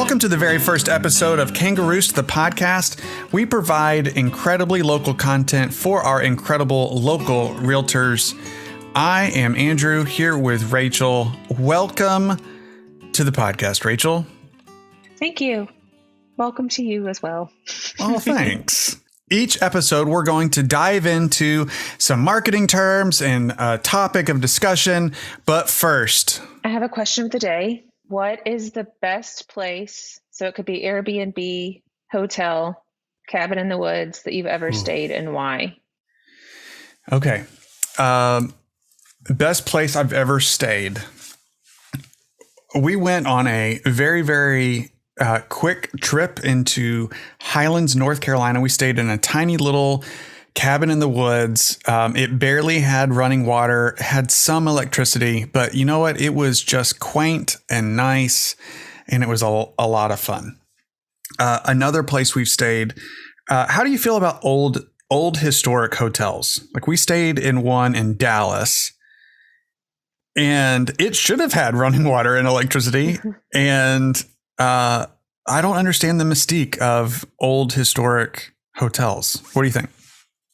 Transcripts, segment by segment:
Welcome to the very first episode of Kangaroos, the podcast. We provide incredibly local content for our incredible local realtors. I am Andrew here with Rachel. Welcome to the podcast, Rachel. Thank you. Welcome to you as well. Oh, thanks. Each episode, we're going to dive into some marketing terms and a topic of discussion. But first, I have a question of the day. What is the best place? So it could be Airbnb, hotel, cabin in the woods that you've ever stayed, and why? Okay. Best place I've ever stayed. We went on a very quick trip into Highlands, North Carolina. We stayed in a tiny little cabin in the woods. It barely had running water, had some electricity, but you know what? It was just quaint and nice, and it was a lot of fun. Another place we've stayed. How do you feel about old historic hotels? Like, we stayed in one in Dallas, and it should have had running water and electricity. And I don't understand the mystique of old historic hotels. What do you think?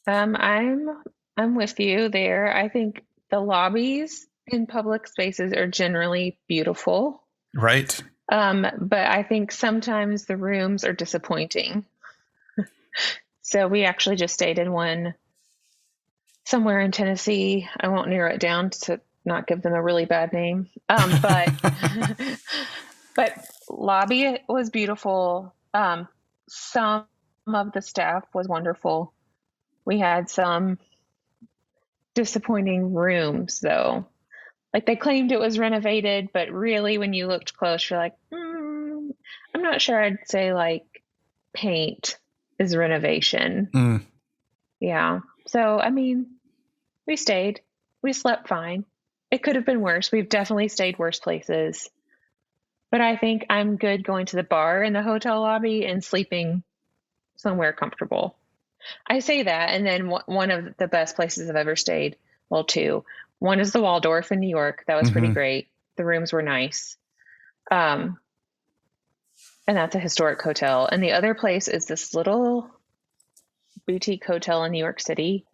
I'm with you there. I think the lobbies in public spaces are generally beautiful. Right. But I think sometimes the rooms are disappointing. So we actually just stayed in one somewhere in Tennessee. I won't narrow it down to not give them a really bad name. But lobby was beautiful. Some of the staff was wonderful. We had some disappointing rooms, though. Like, they claimed it was renovated, but really, when you looked close, you're like, I'm not sure I'd say, like, paint is renovation. Yeah. So, I mean, we stayed. We slept fine. It could have been worse. We've definitely stayed worse places. But I think I'm good going to the bar in the hotel lobby and sleeping somewhere comfortable. I say that, and then one of the best places I've ever stayed, well, two. One is the Waldorf in New York. That was pretty great. The rooms were nice. And that's a historic hotel. And the other place is this little boutique hotel in New York City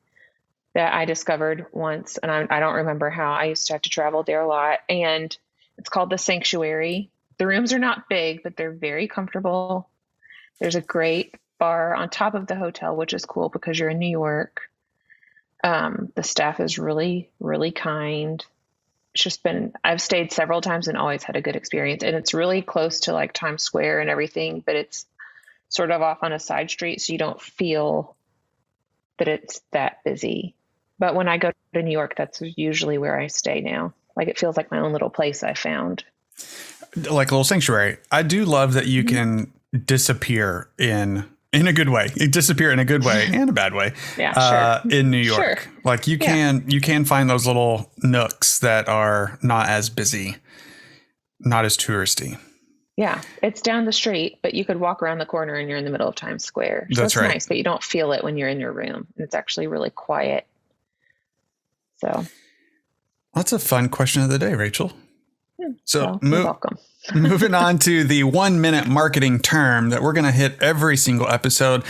that I discovered once, and I don't remember how. I used to have to travel there a lot, and it's called The Sanctuary. The rooms are not big, but they're very comfortable. There's a great bar on top of the hotel, which is cool because you're in New York. The staff is really, really kind. It's just I've stayed several times and always had a good experience. And it's really close to like Times Square and everything, but it's sort of off on a side street, so you don't feel that it's that busy. But when I go to New York, that's usually where I stay now. Like, it feels like my own little place I found. Like a little sanctuary. I do love that you can disappear in a good way. You disappear in a good way and a bad way. Yeah, sure. In New York. Sure. Like, you can find those little nooks that are not as busy, not as touristy. Yeah, it's down the street, but you could walk around the corner and you're in the middle of Times Square. So That's it's right. nice, but you don't feel it when you're in your room. And it's actually really quiet. So that's a fun question of the day, Rachel. So you're welcome. Moving on to the 1-minute marketing term that we're going to hit every single episode.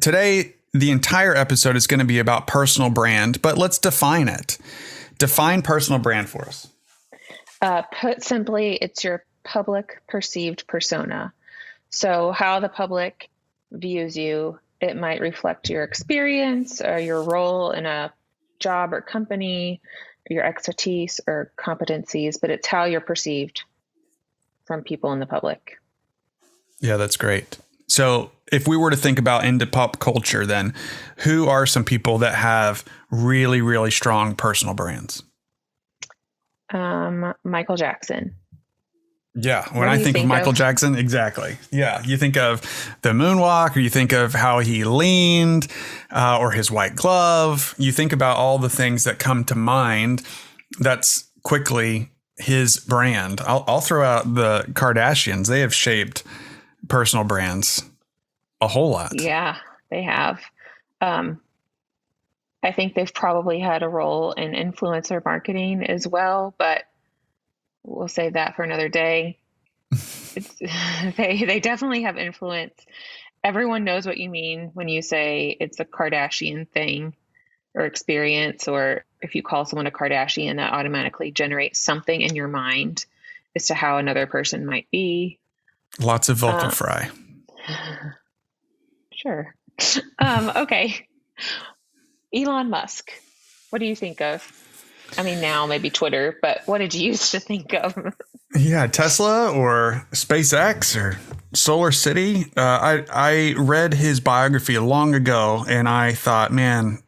Today, the entire episode is going to be about personal brand, but let's define it. Define personal brand for us. Put simply, it's your public perceived persona. So how the public views you, it might reflect your experience or your role in a job or company, your expertise or competencies, but it's how you're perceived from people in the public. Yeah, that's great. So if we were to think about into pop culture, then who are some people that have really, really strong personal brands? Michael Jackson. Yeah. When I think of Michael Jackson, exactly. Yeah. You think of the moonwalk, or you think of how he leaned, or his white glove. You think about all the things that come to mind. That's quickly his brand. I'll throw out the Kardashians. They have shaped personal brands a whole lot. Yeah, they have. I think they've probably had a role in influencer marketing as well, but we'll save that for another day. It's, they definitely have influence. Everyone knows what you mean when you say it's a Kardashian thing or experience, or if you call someone a Kardashian, that automatically generates something in your mind as to how another person might be. Lots of vocal fry. Sure. Okay. Elon Musk. What do you think of? I mean, now maybe Twitter, but what did you used to think of? Yeah, Tesla or SpaceX or Solar City. I read his biography long ago, and I thought, man,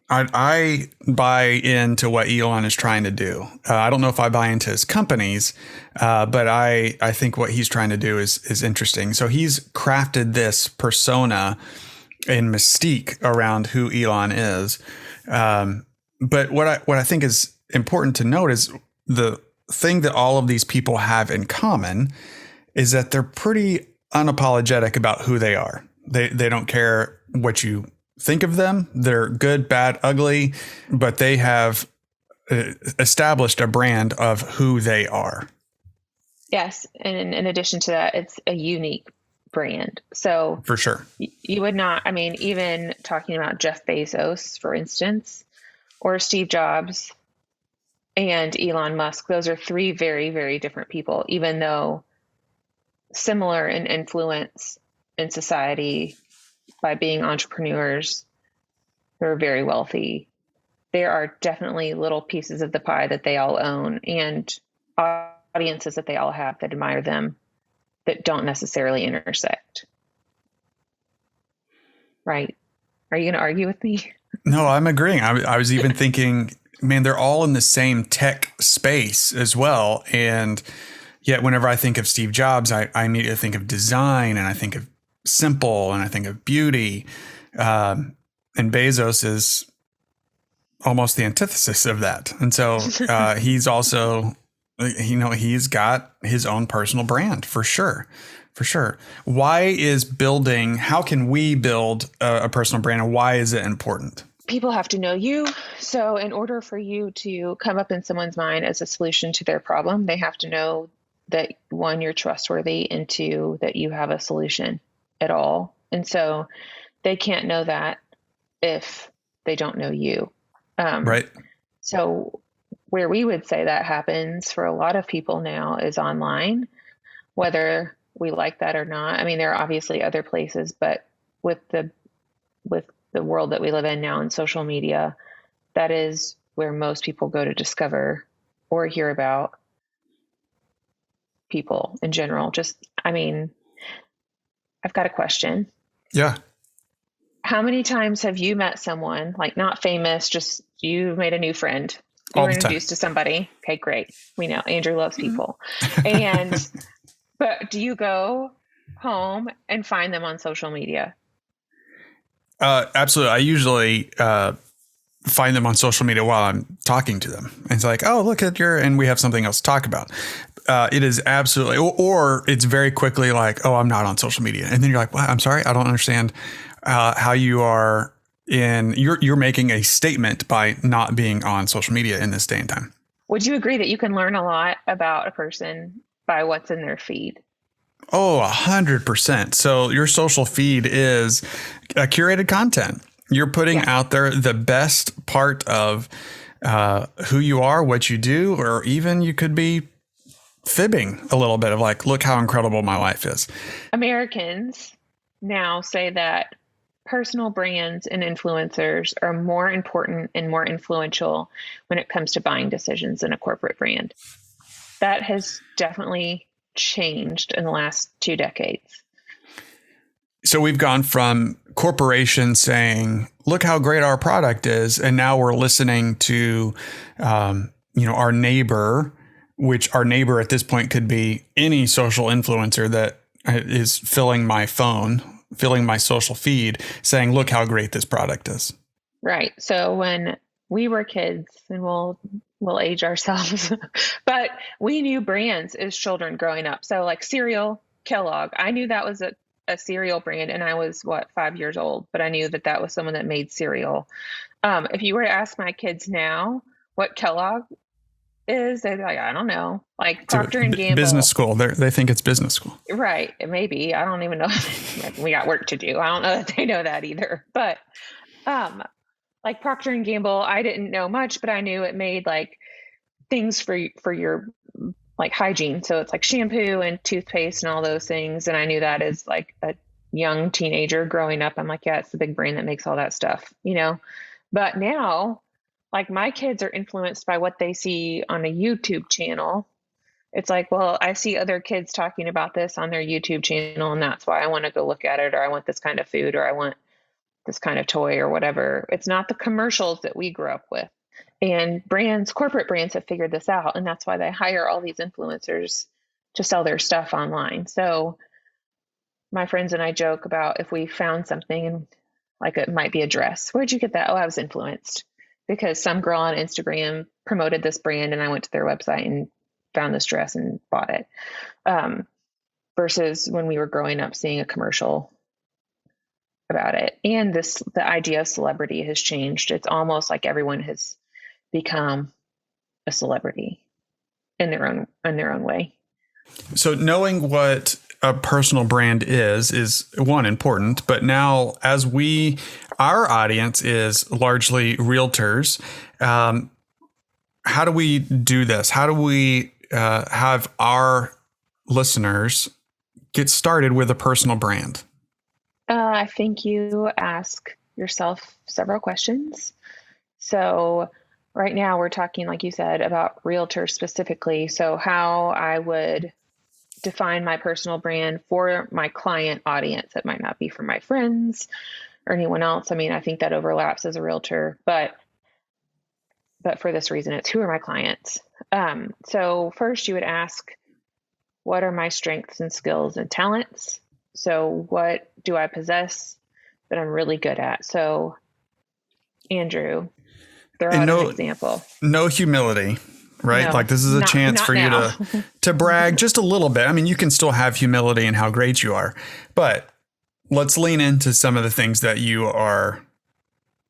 I buy into what Elon is trying to do. I don't know if I buy into his companies, but I think what he's trying to do is interesting. So he's crafted this persona and mystique around who Elon is. But what I think is important to note is the thing that all of these people have in common is that they're pretty unapologetic about who they are. They don't care what you think of them. They're good, bad, ugly, but they have established a brand of who they are. Yes. And in addition to that, it's a unique brand. So For sure. you would not, I mean, even talking about Jeff Bezos, for instance, or Steve Jobs and Elon Musk, those are three very, very different people, even though similar in influence in society by being entrepreneurs. They're very wealthy. There are definitely little pieces of the pie that they all own and audiences that they all have that admire them that don't necessarily intersect. Right? Are you going to argue with me? No, I'm agreeing. I was even thinking, man, they're all in the same tech space as well. And yet whenever I think of Steve Jobs, I immediately think of design, and I think of simple, and I think of beauty. And Bezos is almost the antithesis of that. And so he's also, he's got his own personal brand for sure. For sure. How can we build a personal brand, and why is it important? People have to know you. So in order for you to come up in someone's mind as a solution to their problem, they have to know that, one, you're trustworthy, and two, that you have a solution at all. And so they can't know that if they don't know you. Right. So where we would say that happens for a lot of people now is online, whether we like that or not. I mean, there are obviously other places, but with the world that we live in now in social media, that is where most people go to discover or hear about people in general. I've got a question. Yeah. How many times have you met someone, like not famous, just you made a new friend? You were introduced to somebody. Okay, great. We know Andrew loves people. But do you go home and find them on social media? Absolutely. I usually find them on social media while I'm talking to them. And it's like, oh, look at and we have something else to talk about. It is absolutely, or it's very quickly like, oh, I'm not on social media. And then you're like, well, I'm sorry, I don't understand how you are you're making a statement by not being on social media in this day and time. Would you agree that you can learn a lot about a person by what's in their feed? Oh, 100%. So your social feed is curated content. You're putting out there the best part of who you are, what you do, or even you could be fibbing a little bit of like, look how incredible my life is. Americans now say that personal brands and influencers are more important and more influential when it comes to buying decisions than a corporate brand. That has definitely changed in the last 2 decades. So we've gone from corporations saying, look how great our product is. And now we're listening to, our neighbor, which our neighbor at this point could be any social influencer that is filling my phone, filling my social feed, saying, look how great this product is. Right. So when we were kids, and we'll age ourselves, but we knew brands as children growing up. So like cereal, Kellogg, I knew that was a cereal brand, and I was 5 years old, but I knew that was someone that made cereal. If you were to ask my kids now what Kellogg is? They're like, I don't know. Like To Procter and business Gamble. school. They think it's business school. Right. Maybe. I don't even know. We got work to do. I don't know that they know that either. But um like Procter and Gamble, I didn't know much, but I knew it made like things for your like hygiene. So it's like shampoo and toothpaste and all those things. And I knew that as like a young teenager growing up. I'm like, yeah, it's the big brand that makes all that stuff, you know? But now, like my kids are influenced by what they see on a YouTube channel. It's like, well, I see other kids talking about this on their YouTube channel, and that's why I want to go look at it, or I want this kind of food, or I want this kind of toy, or whatever. It's not the commercials that we grew up with. And brands, corporate brands have figured this out, and that's why they hire all these influencers to sell their stuff online. So my friends and I joke about if we found something and like it might be a dress. Where'd you get that? Oh, I was influenced because some girl on Instagram promoted this brand and I went to their website and found this dress and bought it. Versus when we were growing up seeing a commercial about it. And the idea of celebrity has changed. It's almost like everyone has become a celebrity in their own way. So knowing what a personal brand is one, important, but now as our audience is largely realtors, how do we do this? How do we have our listeners get started with a personal brand? I think you ask yourself several questions. So right now we're talking, like you said, about realtors specifically. So how I would define my personal brand for my client audience. It might not be for my friends or anyone else. I mean, I think that overlaps as a realtor, but for this reason, it's who are my clients? So first you would ask, what are my strengths and skills and talents? So what do I possess that I'm really good at? So Andrew, throw out an example. No humility, right? No, like this is a chance for now. you to brag just a little bit. I mean, you can still have humility in how great you are, but let's lean into some of the things that you are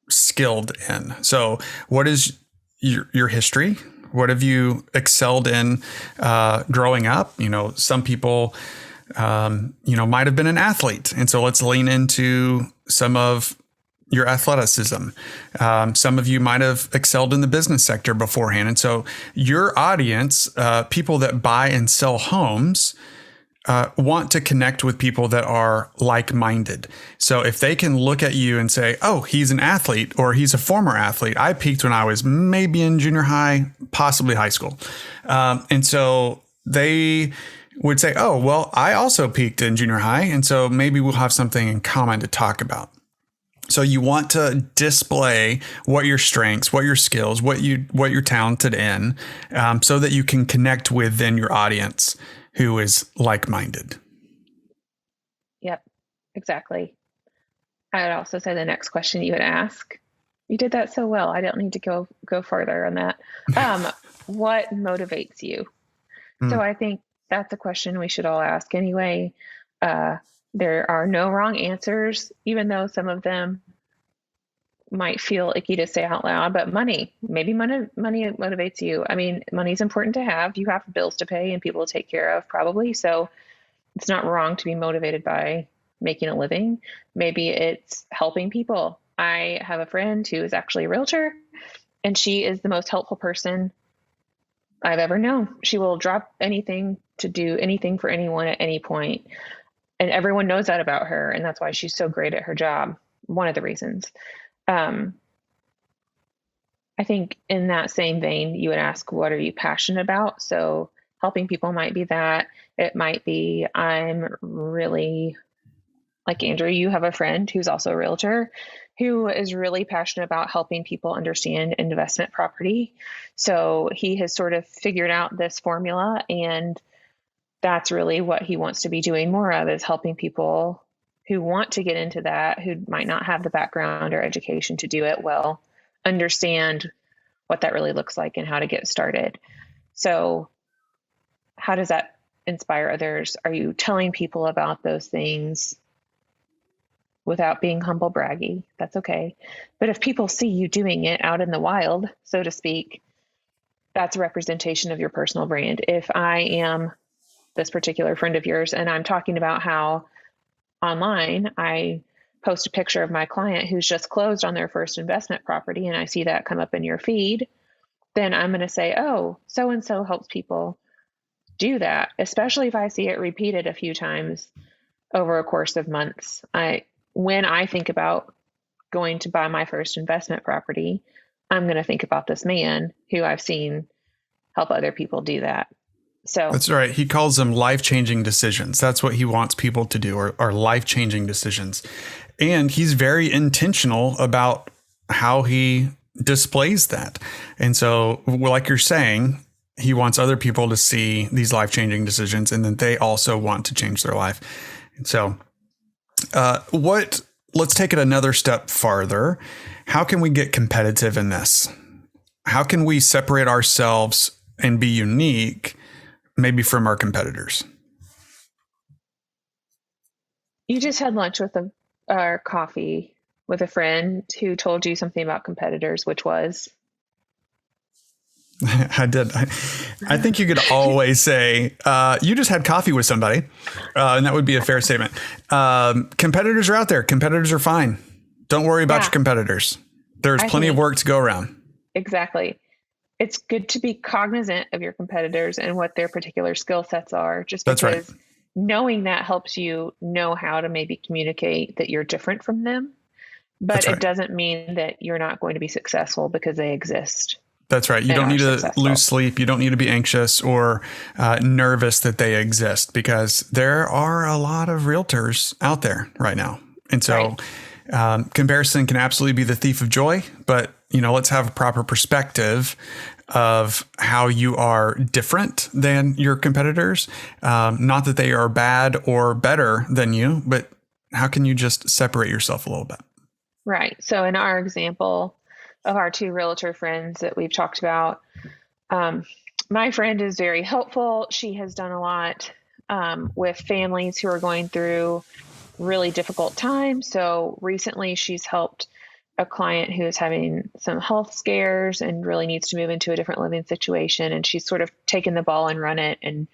skilled in. So what is your history? What have you excelled in growing up? You know, some people, might have been an athlete. And so let's lean into some of your athleticism. Some of you might have excelled in the business sector beforehand. And so your audience, people that buy and sell homes, want to connect with people that are like-minded. So if they can look at you and say, oh, he's an athlete or he's a former athlete. I peaked when I was maybe in junior high, possibly high school. And so they would say, oh, well, I also peaked in junior high. And so maybe we'll have something in common to talk about. So you want to display what your strengths, what your skills, what you're talented in, so that you can connect with then your audience who is like-minded. Yep, exactly. I'd also say the next question you would ask, you did that so well. I don't need to go further on that. What motivates you? So I think that's a question we should all ask anyway. There are no wrong answers, even though some of them might feel icky to say out loud, but maybe money motivates you. I mean, money's important to have. You have bills to pay and people to take care of probably. So it's not wrong to be motivated by making a living. Maybe it's helping people. I have a friend who is actually a realtor, and she is the most helpful person I've ever known. She will drop anything to do anything for anyone at any point. And everyone knows that about her. And that's why she's so great at her job. One of the reasons. I think in that same vein, you would ask, what are you passionate about? So helping people might be that. It might be, I'm really, like Andrew, you have a friend who's also a realtor who is really passionate about helping people understand investment property. So he has sort of figured out this formula, and that's really what he wants to be doing more of, is helping people who want to get into that, who might not have the background or education to do it well, understand what that really looks like and how to get started. So how does that inspire others? Are you telling people about those things without being humble braggy? That's okay. But if people see you doing it out in the wild, so to speak, that's a representation of your personal brand. If I am this particular friend of yours and I'm talking about how online I post a picture of my client who's just closed on their first investment property and I see that come up in your feed, then I'm going to say, oh, so and so helps people do that, especially if I see it repeated a few times over a course of months. When I think about going to buy my first investment property, I'm going to think about this man who I've seen help other people do that. So that's right. He calls them life-changing decisions. That's what he wants people to do, are life-changing decisions. And he's very intentional about how he displays that. And so, like you're saying, he wants other people to see these life-changing decisions, and then they also want to change their life. And so let's take it another step farther. How can we get competitive in this? How can we separate ourselves and be unique, maybe from our competitors? You just had lunch with or coffee with a friend who told you something about competitors, which was? I did. I think you could always say, you just had coffee with somebody, and that would be a fair statement. Competitors are out there. Competitors are fine. Don't worry about your competitors. There's plenty of work to go around. Exactly. It's good to be cognizant of your competitors and what their particular skill sets are, just because knowing that helps you know how to maybe communicate that you're different from them. But it doesn't mean that you're not going to be successful because they exist. That's right. You don't need to lose sleep. You don't need to be anxious or nervous that they exist, because there are a lot of realtors out there right now. And so comparison can absolutely be the thief of joy. But, let's have a proper perspective of how you are different than your competitors. Not that they are bad or better than you, but how can you just separate yourself a little bit? Right. So in our example of our two realtor friends that we've talked about, my friend is very helpful. She has done a lot with families who are going through really difficult times. So recently she's helped a client who is having some health scares and really needs to move into a different living situation. And she's sort of taken the ball and run it and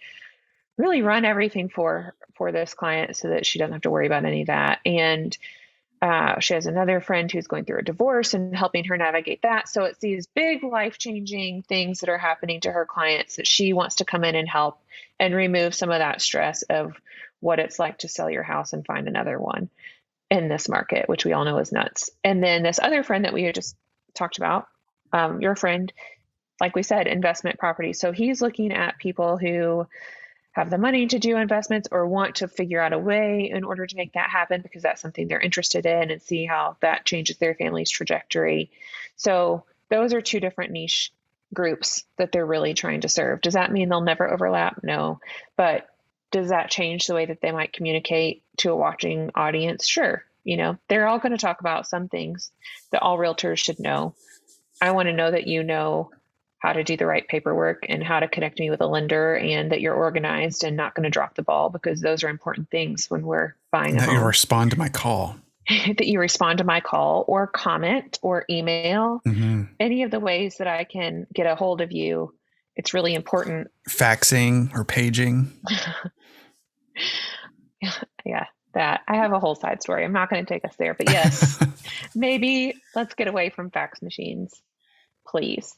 really run everything for this client so that she doesn't have to worry about any of that. And she has another friend who's going through a divorce and helping her navigate that. So it's these big life-changing things that are happening to her clients that she wants to come in and help and remove some of that stress of what it's like to sell your house and find another one in this market, which we all know is nuts. And then this other friend that we had just talked about, your friend, like we said, investment property. So he's looking at people who have the money to do investments or want to figure out a way in order to make that happen because that's something they're interested in and see how that changes their family's trajectory. So those are two different niche groups that they're really trying to serve. Does that mean they'll never overlap? No. But does that change the way that they might communicate to a watching audience? Sure. They're all going to talk about some things that all realtors should know. I want to know that you know how to do the right paperwork and how to connect me with a lender and that you're organized and not going to drop the ball, because those are important things when we're buying a home. That you respond to my call. That you respond to my call or comment or email. Mm-hmm. Any of the ways that I can get a hold of you, it's really important. Faxing or paging. Yeah, that. I have a whole side story. I'm not going to take us there, but yes, maybe let's get away from fax machines, please.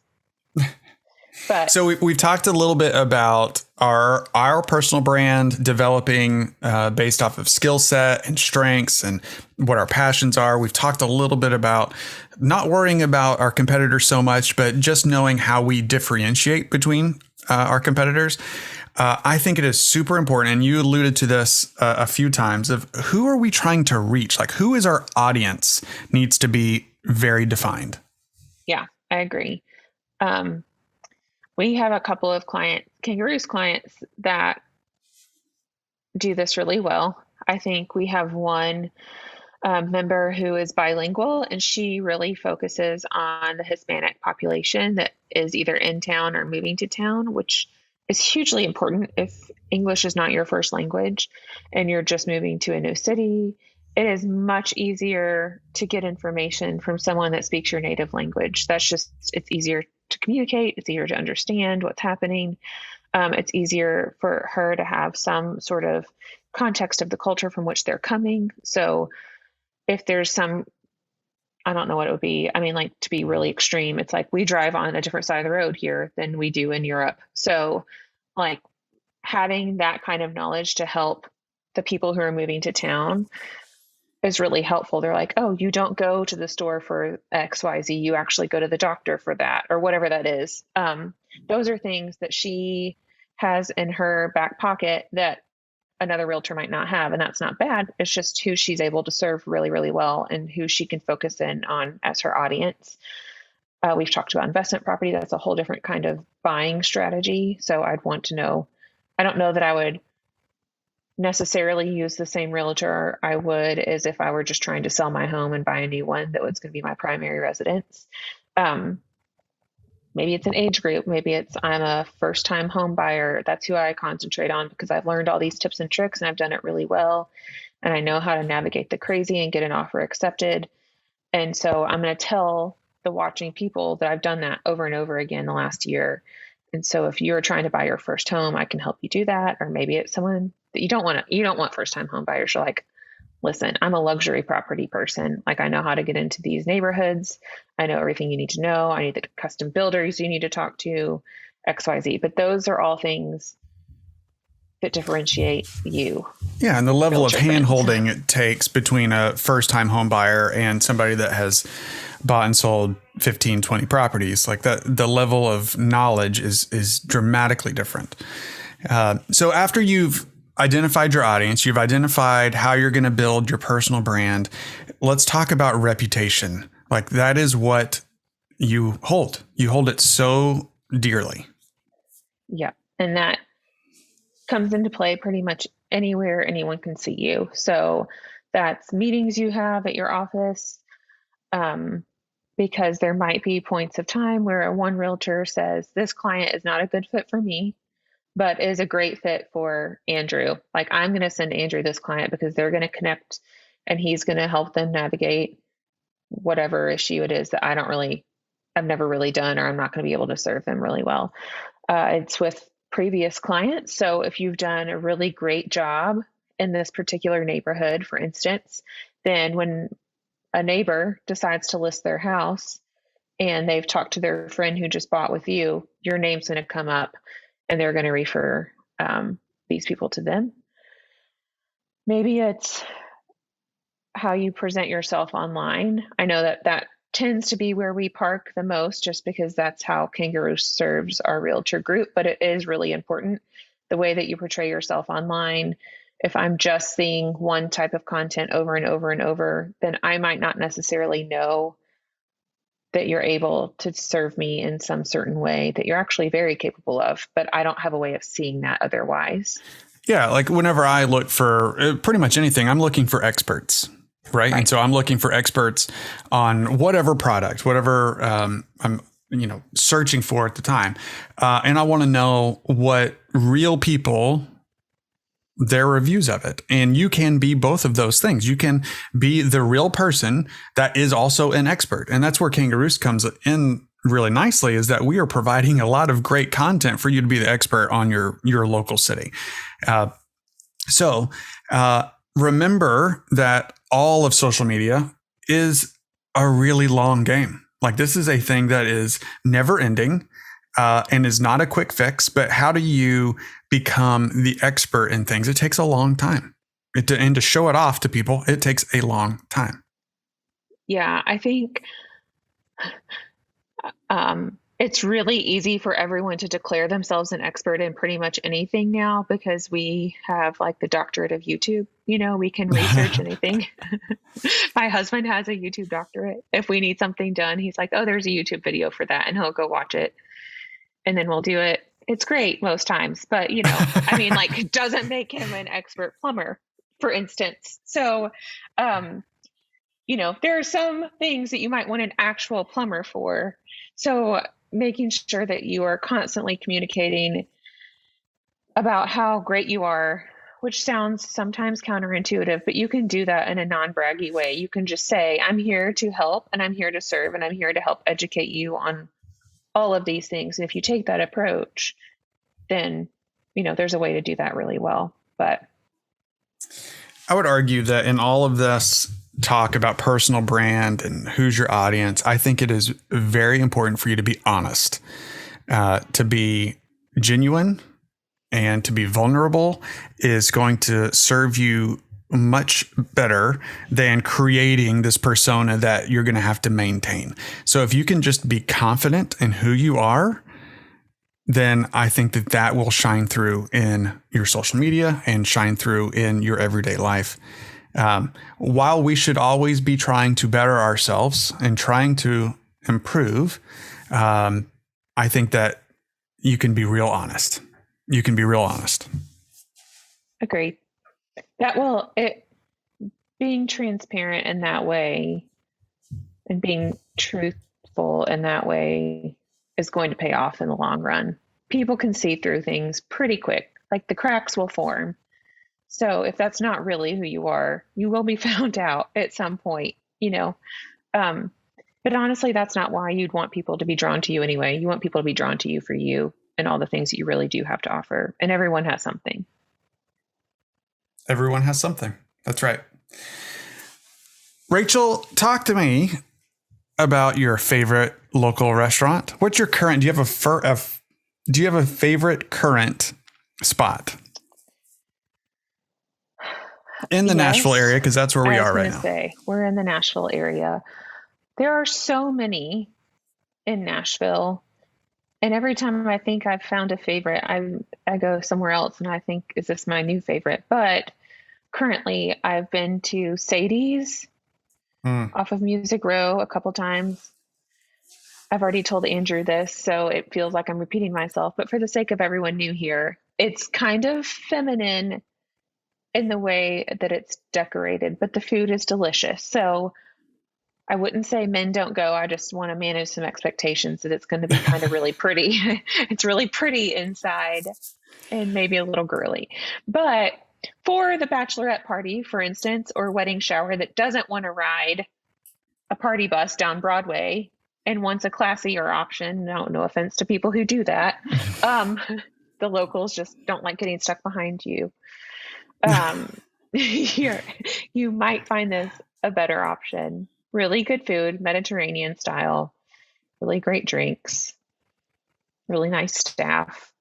But so we've talked a little bit about our personal brand developing based off of skill set and strengths and what our passions are. We've talked a little bit about not worrying about our competitors so much, but just knowing how we differentiate between our competitors. I think it is super important, and you alluded to this a few times, of who are we trying to reach? Like, who is our audience needs to be very defined. Yeah, I agree. We have a couple of Kangaroos clients that do this really well. I think we have one member who is bilingual, and she really focuses on the Hispanic population that is either in town or moving to town, which is hugely important if English is not your first language and you're just moving to a new city. It is much easier to get information from someone that speaks your native language. It's easier to communicate. It's easier to understand what's happening. It's easier for her to have some sort of context of the culture from which they're coming. So if there's some, I don't know what it would be. I mean, like, to be really extreme, it's like we drive on a different side of the road here than we do in Europe. So like having that kind of knowledge to help the people who are moving to town is really helpful. They're like, oh, you don't go to the store for XYZ. You actually go to the doctor for that, or whatever that is. Those are things that she has in her back pocket that another realtor might not have. And that's not bad. It's just who she's able to serve really, really well and who she can focus in on as her audience. We've talked about investment property. That's a whole different kind of buying strategy. So I'd want to know, I don't know that I would necessarily use the same realtor I would as if I were just trying to sell my home and buy a new one that was going to be my primary residence. Maybe it's an age group. Maybe it's I'm a first time home buyer. That's who I concentrate on because I've learned all these tips and tricks and I've done it really well. And I know how to navigate the crazy and get an offer accepted. And so I'm going to tell the watching people that I've done that over and over again the last year. And so if you're trying to buy your first home, I can help you do that. Or maybe it's someone that you don't want first time home buyers. You're like, listen, I'm a luxury property person. Like, I know how to get into these neighborhoods. I know everything you need to know. I need the custom builders you need to talk to, XYZ. But those are all things that differentiate you. Yeah, and the level of hand-holding it takes between a first-time home buyer and somebody that has bought and sold 15, 20 properties, like that, the level of knowledge is dramatically different. So after you've identified your audience, you've identified how you're going to build your personal brand, let's talk about reputation. Like, that is what you hold. You hold it so dearly. Yeah. And that comes into play pretty much anywhere anyone can see you. So that's meetings you have at your office, because there might be points of time where one realtor says, this client is not a good fit for me, but is a great fit for Andrew. Like, I'm going to send Andrew this client because they're going to connect and he's going to help them navigate whatever issue it is that I've never really done, or I'm not going to be able to serve them really well. It's with previous clients. So if you've done a really great job in this particular neighborhood, for instance, then when a neighbor decides to list their house and they've talked to their friend who just bought with you, your name's going to come up and they're going to refer these people to them. Maybe it's how you present yourself online. I know that tends to be where we park the most, just because that's how Kangaroo serves our realtor group, but it is really important the way that you portray yourself online. If I'm just seeing one type of content over and over and over, then I might not necessarily know that you're able to serve me in some certain way that you're actually very capable of, but I don't have a way of seeing that otherwise. Yeah. Like, whenever I look for pretty much anything, I'm looking for experts. Right. And so I'm looking for experts on whatever product, whatever I'm searching for at the time. And I want to know what real people, their reviews of it. And you can be both of those things. You can be the real person that is also an expert. And that's where Kangaroos comes in really nicely, is that we are providing a lot of great content for you to be the expert on your local city. So remember that all of social media is a really long game. Like, this is a thing that is never ending and is not a quick fix. But how do you become the expert in things? It takes a long time. And to show it off to people, it takes a long time. Yeah, I think it's really easy for everyone to declare themselves an expert in pretty much anything now, because we have like the doctorate of YouTube. We can research anything. My husband has a YouTube doctorate. If we need something done, he's like, oh, there's a YouTube video for that. And he'll go watch it. And then we'll do it. It's great most times. But, it doesn't make him an expert plumber, for instance. So, there are some things that you might want an actual plumber for. So making sure that you are constantly communicating about how great you are, which sounds sometimes counterintuitive, but you can do that in a non-braggy way. You can just say, I'm here to help and I'm here to serve and I'm here to help educate you on all of these things. And if you take that approach, then, there's a way to do that really well. But I would argue that in all of this talk about personal brand and who's your audience, I think it is very important for you to be honest, to be genuine, and to be vulnerable is going to serve you much better than creating this persona that you're going to have to maintain. So if you can just be confident in who you are, then I think that will shine through in your social media and shine through in your everyday life. While we should always be trying to better ourselves and trying to improve, I think that you can be real honest. You can be real honest. Agreed. Being transparent in that way and being truthful in that way is going to pay off in the long run. People can see through things pretty quick, like the cracks will form. So if that's not really who you are, you will be found out at some point, but honestly, that's not why you'd want people to be drawn to you anyway. You want people to be drawn to you for you and all the things that you really do have to offer. And everyone has something. Everyone has something. That's right. Rachel, talk to me about your favorite local restaurant. What's your current? Do you have a favorite current spot in the Nashville area? Because that's where we are right now. We're in the Nashville area. There are so many in Nashville. And every time I think I've found a favorite, I go somewhere else and I think, is this my new favorite? But currently I've been to Sadie's off of Music Row a couple times. I've already told Andrew this, so it feels like I'm repeating myself, but for the sake of everyone new here, it's kind of feminine in the way that it's decorated, but the food is delicious. So I wouldn't say men don't go. I just want to manage some expectations that it's going to be kind of really pretty. It's really pretty inside and maybe a little girly. But for the bachelorette party, for instance, or wedding shower that doesn't want to ride a party bus down Broadway and wants a classier option, no offense to people who do that, the locals just don't like getting stuck behind you. You might find this a better option. Really good food, Mediterranean style, really great drinks, really nice staff.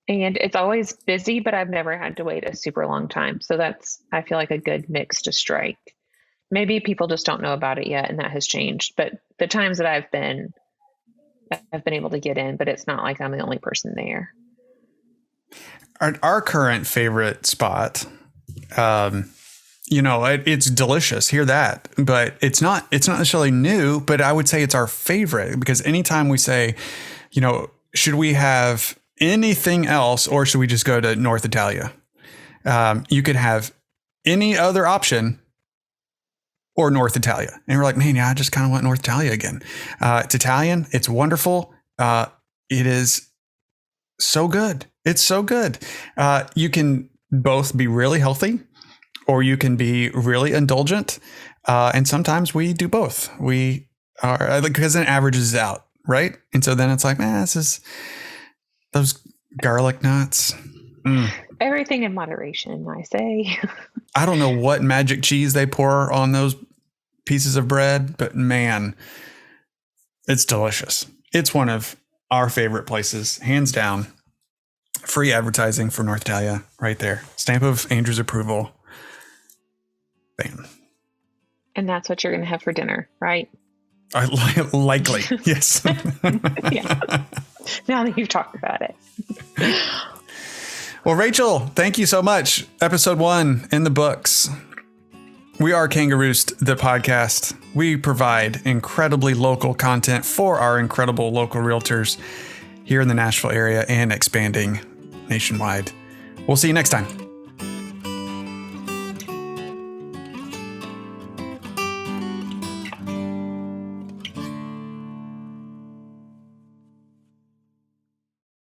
And it's always busy, but I've never had to wait a super long time. So I feel like a good mix to strike. Maybe people just don't know about it yet, and that has changed. But the times that I've been able to get in, but it's not like I'm the only person there. Our current favorite spot, it's delicious. Hear that, but it's not necessarily new, but I would say it's our favorite because anytime we say, should we have anything else or should we just go to North Italia? You could have any other option or North Italia. And we're like, man, yeah, I just kind of want North Italia again. It's Italian. It's wonderful. It is so good. It's so good. You can both be really healthy or you can be really indulgent. And sometimes we do both. We are, because then it averages out, right? And so then it's like, man, this is those garlic knots. Everything in moderation, I say. I don't know what magic cheese they pour on those pieces of bread, but man, it's delicious. It's one of our favorite places, hands down. Free advertising for North Italia right there. Stamp of Andrew's approval. Bam. And that's what you're going to have for dinner, right? Likely, yes. Yeah. Now that you've talked about it. Well, Rachel, thank you so much. Episode 1 in the books. We are Kangaroost, the podcast. We provide incredibly local content for our incredible local realtors here in the Nashville area and expanding nationwide. We'll see you next time.